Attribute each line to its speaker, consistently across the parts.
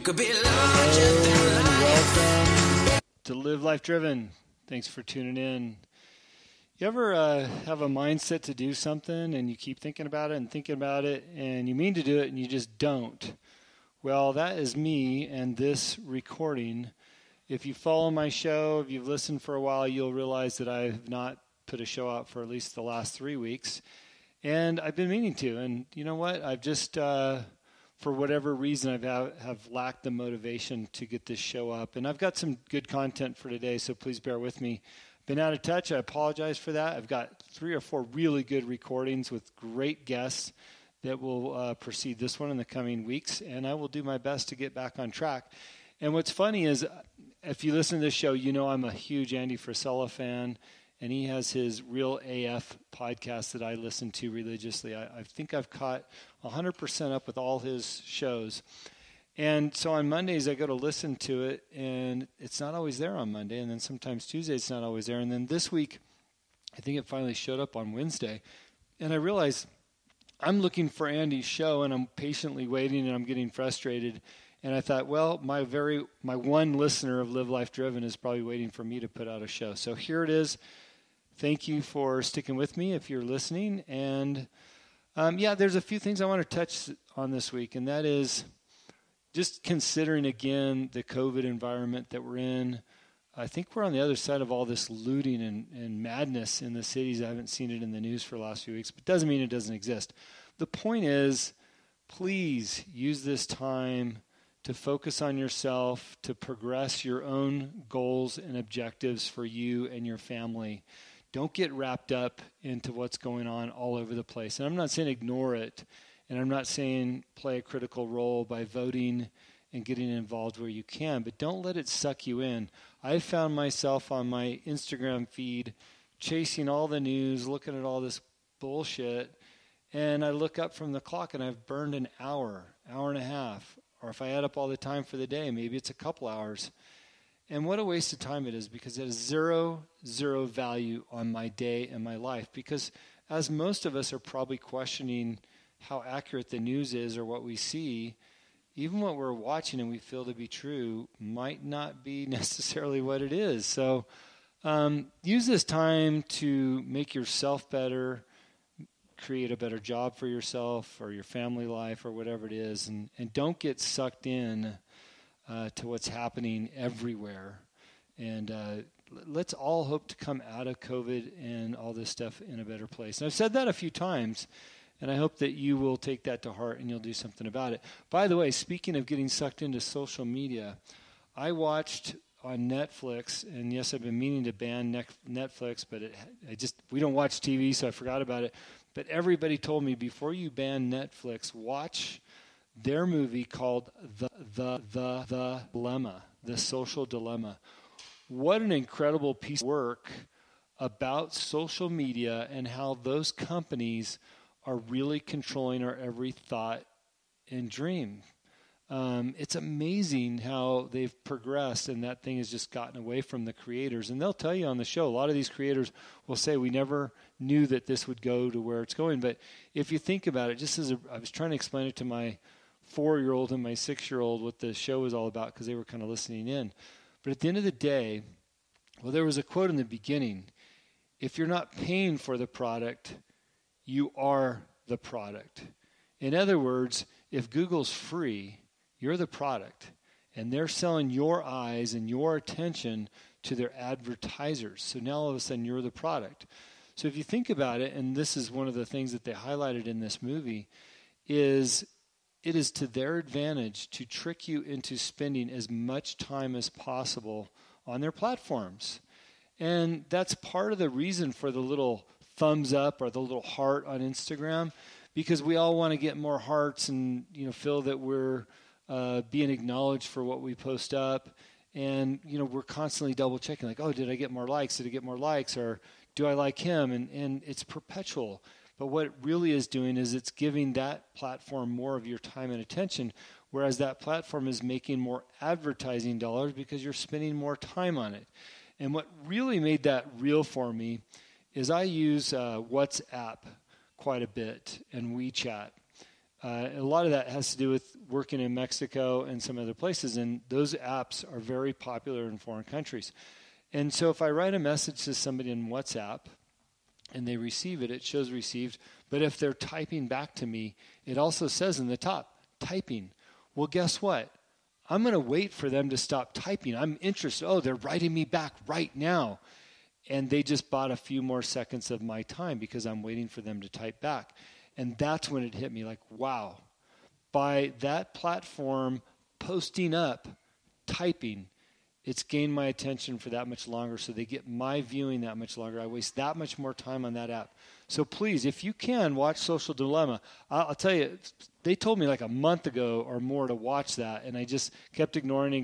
Speaker 1: could be larger than life.
Speaker 2: Welcome to Live Life Driven. Thanks for tuning in. You ever have a mindset to do something and you keep thinking about it and you mean to do it and you just don't? Well, that is me and this recording. If you follow my show, if you've listened for a while, you'll realize that I have not put a show out for at least the last 3 weeks. And I've been meaning to. And you know what? I've just, for whatever reason, have lacked the motivation to get this show up. And I've got some good content for today, so please bear with me. Been out of touch. I apologize for that. I've got 3 or 4 really good recordings with great guests that will precede this one in the coming weeks. And I will do my best to get back on track. And what's funny is, if you listen to this show, you know I'm a huge Andy Frisella fan. And he has his Real AF podcast that I listen to religiously. I think I've caught 100% up with all his shows. And so on Mondays, I go to listen to it, and it's not always there on Monday. And then sometimes Tuesday, it's not always there. And then this week, I think it finally showed up on Wednesday. And I realized I'm looking for Andy's show, and I'm patiently waiting, and I'm getting frustrated. And I thought, well, my one listener of Live Life Driven is probably waiting for me to put out a show. So here it is. Thank you for sticking with me if you're listening. And, there's a few things I want to touch on this week, and that is just considering, again, the COVID environment that we're in. I think we're on the other side of all this looting and madness in the cities. I haven't seen it in the news for the last few weeks, but it doesn't mean it doesn't exist. The point is, please use this time to focus on yourself, to progress your own goals and objectives for you and your family. Don't get wrapped up into what's going on all over the place. And I'm not saying ignore it, and I'm not saying play a critical role by voting and getting involved where you can, but don't let it suck you in. I found myself on my Instagram feed chasing all the news, looking at all this bullshit, and I look up from the clock and I've burned an hour and a half, or if I add up all the time for the day, maybe it's a couple hours. And what a waste of time it is, because it has zero value on my day and my life. Because as most of us are probably questioning how accurate the news is or what we see, even what we're watching and we feel to be true might not be necessarily what it is. So use this time to make yourself better, create a better job for yourself or your family life or whatever it is, and don't get sucked in to what's happening everywhere. And let's all hope to come out of COVID and all this stuff in a better place. And I've said that a few times, and I hope that you will take that to heart and you'll do something about it. By the way, speaking of getting sucked into social media, I watched on Netflix, and yes, I've been meaning to ban Netflix, but we don't watch TV, so I forgot about it. But everybody told me, before you ban Netflix, watch their movie called The Dilemma, The Social Dilemma. What an incredible piece of work about social media and how those companies are really controlling our every thought and dream. It's amazing how they've progressed, and that thing has just gotten away from the creators. And they'll tell you on the show, a lot of these creators will say, we never knew that this would go to where it's going. But if you think about it, I was trying to explain it to my 4-year-old and my 6-year-old what the show was all about, because they were kind of listening in. But at the end of the day, well, there was a quote in the beginning: if you're not paying for the product, you are the product. In other words, if Google's free, you're the product, and they're selling your eyes and your attention to their advertisers. So now all of a sudden you're the product. So if you think about it, and this is one of the things that they highlighted in this movie, is it is to their advantage to trick you into spending as much time as possible on their platforms. And that's part of the reason for the little thumbs up or the little heart on Instagram, because we all want to get more hearts and feel that we're being acknowledged for what we post up. And we're constantly double checking, like, oh, did I get more likes? Did I get more likes? Or do I like him? And it's perpetual. But what it really is doing is it's giving that platform more of your time and attention, whereas that platform is making more advertising dollars because you're spending more time on it. And what really made that real for me is I use WhatsApp quite a bit and WeChat. A lot of that has to do with working in Mexico and some other places, and those apps are very popular in foreign countries. And so if I write a message to somebody in WhatsApp and they receive it, it shows received. But if they're typing back to me, it also says in the top, typing. Well, guess what? I'm going to wait for them to stop typing. I'm interested. Oh, they're writing me back right now. And they just bought a few more seconds of my time because I'm waiting for them to type back. And that's when it hit me like, wow, by that platform posting up, typing, it's gained my attention for that much longer. So they get my viewing that much longer. I waste that much more time on that app. So please, if you can, watch Social Dilemma. I'll tell you, they told me like a month ago or more to watch that. And I just kept ignoring.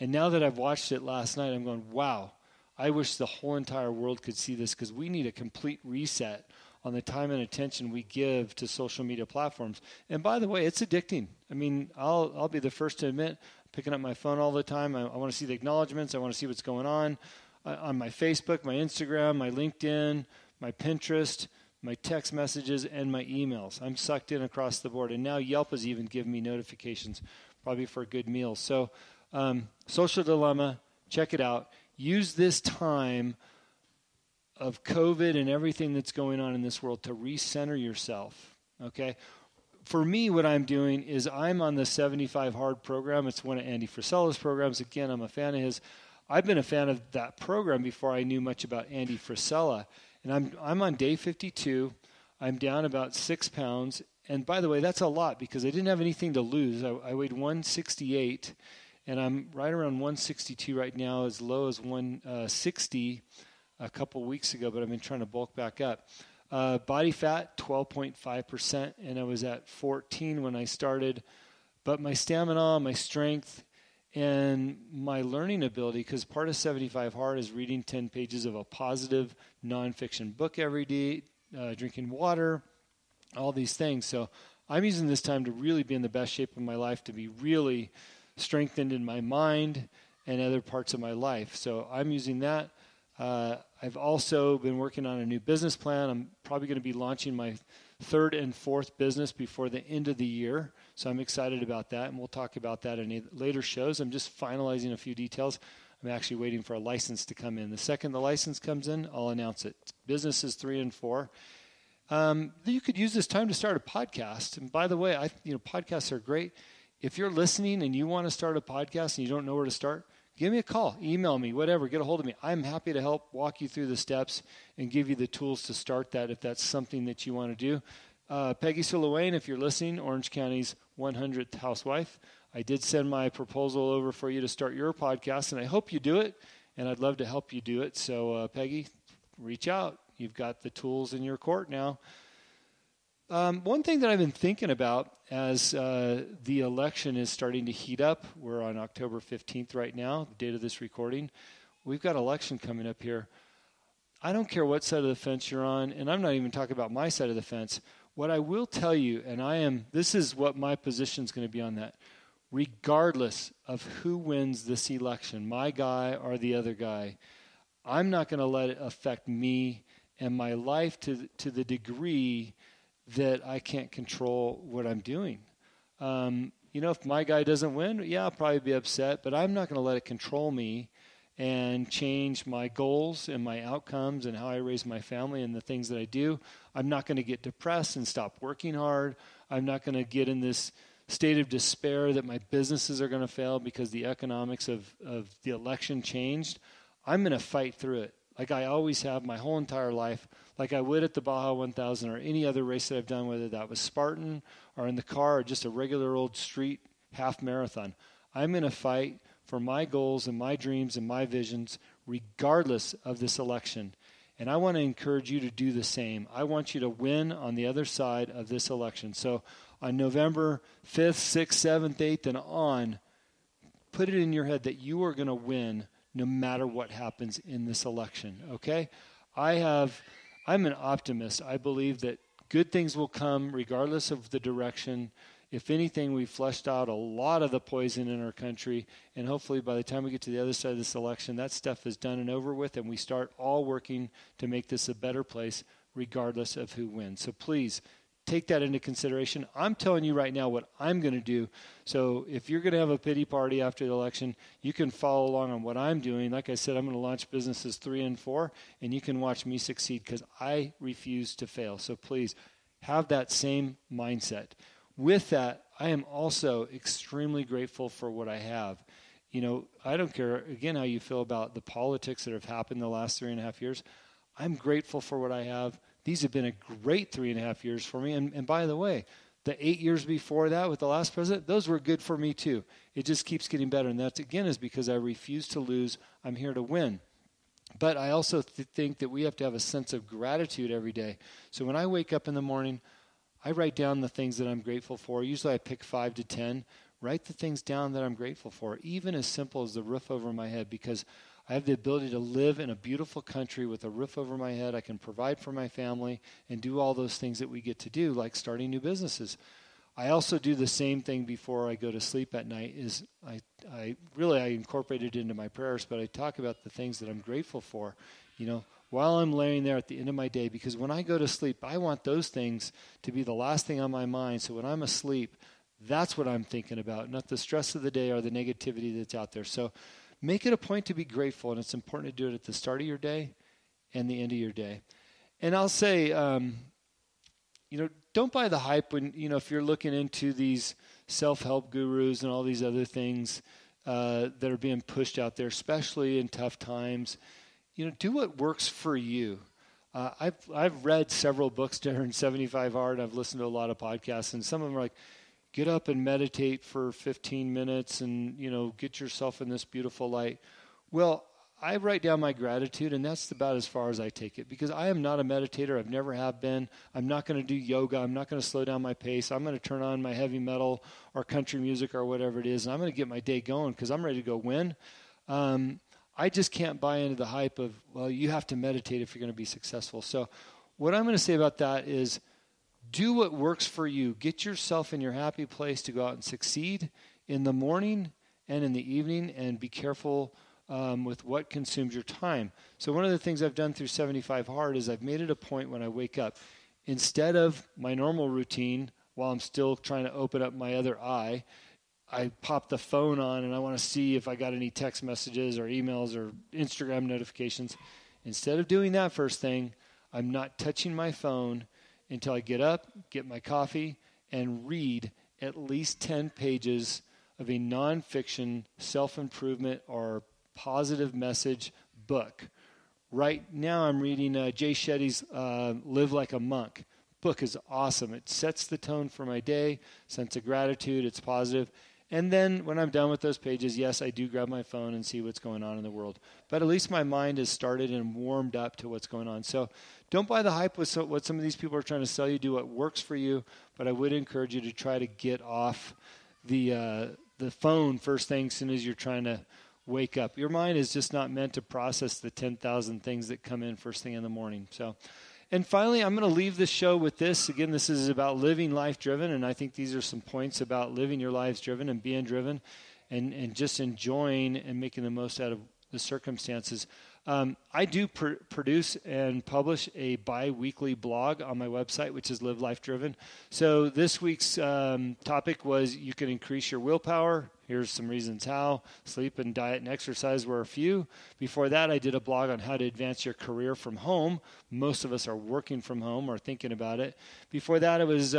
Speaker 2: And now that I've watched it last night, I'm going, wow, I wish the whole entire world could see this because we need a complete reset on the time and attention we give to social media platforms. And by the way, it's addicting. I mean, I'll be the first to admit, picking up my phone all the time. I want to see the acknowledgments. I want to see what's going on my Facebook, my Instagram, my LinkedIn, my Pinterest, my text messages, and my emails. I'm sucked in across the board. And now Yelp has even given me notifications, probably for a good meal. So Social Dilemma, check it out. Use this time of COVID and everything that's going on in this world to recenter yourself, okay? For me, what I'm doing is I'm on the 75 Hard program. It's one of Andy Frisella's programs. Again, I'm a fan of his. I've been a fan of that program before I knew much about Andy Frisella. And I'm on day 52. I'm down about 6 pounds. And by the way, that's a lot because I didn't have anything to lose. I weighed 168, and I'm right around 162 right now, as low as 160 a couple weeks ago, but I've been trying to bulk back up. Body fat, 12.5%, and I was at 14 when I started. But my stamina, my strength, and my learning ability, because part of 75 Hard is reading 10 pages of a positive nonfiction book every day, drinking water, all these things. So I'm using this time to really be in the best shape of my life, to be really strengthened in my mind and other parts of my life. So I'm using that. I've also been working on a new business plan. I'm probably going to be launching my third and fourth business before the end of the year. So I'm excited about that, and we'll talk about that in later shows. I'm just finalizing a few details. I'm actually waiting for a license to come in. The second the license comes in, I'll announce it. Businesses 3 and 4. You could use this time to start a podcast. And by the way, podcasts are great. If you're listening and you want to start a podcast and you don't know where to start, give me a call, email me, whatever, get a hold of me. I'm happy to help walk you through the steps and give you the tools to start that if that's something that you want to do. Peggy Sulawain, if you're listening, Orange County's 100th housewife. I did send my proposal over for you to start your podcast, and I hope you do it, and I'd love to help you do it. So, Peggy, reach out. You've got the tools in your court now. One thing that I've been thinking about as the election is starting to heat up, we're on October 15th right now, the date of this recording. We've got election coming up here. I don't care what side of the fence you're on, and I'm not even talking about my side of the fence. What I will tell you, and this is what my position is going to be on that, regardless of who wins this election, my guy or the other guy, I'm not going to let it affect me and my life to the degree that I can't control what I'm doing. If my guy doesn't win, yeah, I'll probably be upset, but I'm not going to let it control me and change my goals and my outcomes and how I raise my family and the things that I do. I'm not going to get depressed and stop working hard. I'm not going to get in this state of despair that my businesses are going to fail because the economics of the election changed. I'm going to fight through it like I always have my whole entire life, like I would at the Baja 1000 or any other race that I've done, whether that was Spartan or in the car or just a regular old street half marathon. I'm going to fight for my goals and my dreams and my visions regardless of this election. And I want to encourage you to do the same. I want you to win on the other side of this election. So on November 5th, 6th, 7th, 8th, and on, put it in your head that you are going to win no matter what happens in this election, okay? I'm an optimist. I believe that good things will come regardless of the direction. If anything, we've fleshed out a lot of the poison in our country, and hopefully by the time we get to the other side of this election, that stuff is done and over with, and we start all working to make this a better place regardless of who wins. So please, take that into consideration. I'm telling you right now what I'm going to do. So if you're going to have a pity party after the election, you can follow along on what I'm doing. Like I said, I'm going to launch businesses 3 and 4, and you can watch me succeed because I refuse to fail. So please have that same mindset. With that, I am also extremely grateful for what I have. You know, I don't care, again, how you feel about the politics that have happened the last 3.5 years. I'm grateful for what I have. These have been a great 3.5 years for me. And by the way, the 8 years before that with the last president, those were good for me too. It just keeps getting better. And that's, again, is because I refuse to lose. I'm here to win. But I also think that we have to have a sense of gratitude every day. So when I wake up in the morning, I write down the things that I'm grateful for. Usually I pick 5 to 10. Write the things down that I'm grateful for, even as simple as the roof over my head, because I have the ability to live in a beautiful country with a roof over my head. I can provide for my family and do all those things that we get to do, like starting new businesses. I also do the same thing before I go to sleep at night. Is I incorporate it into my prayers, but I talk about the things that I'm grateful for, you know, while I'm laying there at the end of my day, because when I go to sleep, I want those things to be the last thing on my mind. So when I'm asleep, that's what I'm thinking about, not the stress of the day or the negativity that's out there. So make it a point to be grateful, and it's important to do it at the start of your day and the end of your day. And I'll say, you know, don't buy the hype when, you know, if you're looking into these self-help gurus and all these other things that are being pushed out there, especially in tough times. You know, do what works for you. I've read several books during 75 Hard. I've listened to a lot of podcasts, and some of them are like, get up and meditate for 15 minutes and, you know, get yourself in this beautiful light. Well, I write down my gratitude, and that's about as far as I take it, because I am not a meditator. I've never have been. I'm not going to do yoga. I'm not going to slow down my pace. I'm going to turn on my heavy metal or country music or whatever it is, and I'm going to get my day going because I'm ready to go win. I just can't buy into the hype of, well, you have to meditate if you're going to be successful. So what I'm going to say about that is, do what works for you. Get yourself in your happy place to go out and succeed in the morning and in the evening, and be careful with what consumes your time. So one of the things I've done through 75 Hard is I've made it a point when I wake up, instead of my normal routine while I'm still trying to open up my other eye, I pop the phone on and I want to see if I got any text messages or emails or Instagram notifications. Instead of doing that first thing, I'm not touching my phone until I get up, get my coffee, and read at least 10 pages of a nonfiction self-improvement or positive message book. Right now I'm reading Jay Shetty's Live Like a Monk. Book is awesome. It sets the tone for my day, sense of gratitude, it's positive. And then when I'm done with those pages, yes, I do grab my phone and see what's going on in the world. But at least my mind has started and warmed up to what's going on. So don't buy the hype with what some of these people are trying to sell you. Do what works for you. But I would encourage you to try to get off the phone first thing as soon as you're trying to wake up. Your mind is just not meant to process the 10,000 things that come in first thing in the morning. So. And finally, I'm going to leave this show with this. Again, this is about living life-driven, and I think these are some points about living your lives driven and being driven and just enjoying and making the most out of the circumstances. I do produce and publish a bi-weekly blog on my website, which is Live Life Driven. So this week's topic was you can increase your willpower. Here's some reasons how. Sleep and diet and exercise were a few. Before that, I did a blog on how to advance your career from home. Most of us are working from home or thinking about it. Before that, it was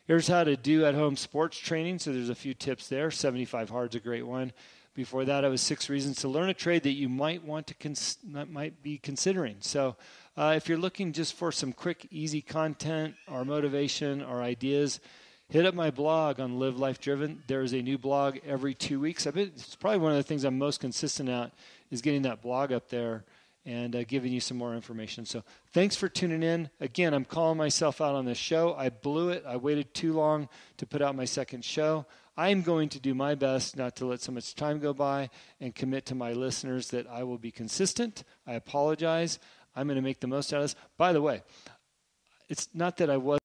Speaker 2: here's how to do at-home sports training. So there's a few tips there. 75 Hard's a great one. Before that, it was 6 reasons to learn a trade that you might want to might be considering. So if you're looking just for some quick, easy content or motivation or ideas, hit up my blog on Live Life Driven. There is a new blog every 2 weeks. It's probably one of the things I'm most consistent at is getting that blog up there and giving you some more information. So thanks for tuning in. Again, I'm calling myself out on this show. I blew it. I waited too long to put out my second show. I'm going to do my best not to let so much time go by and commit to my listeners that I will be consistent. I apologize. I'm going to make the most out of this. By the way, it's not that I was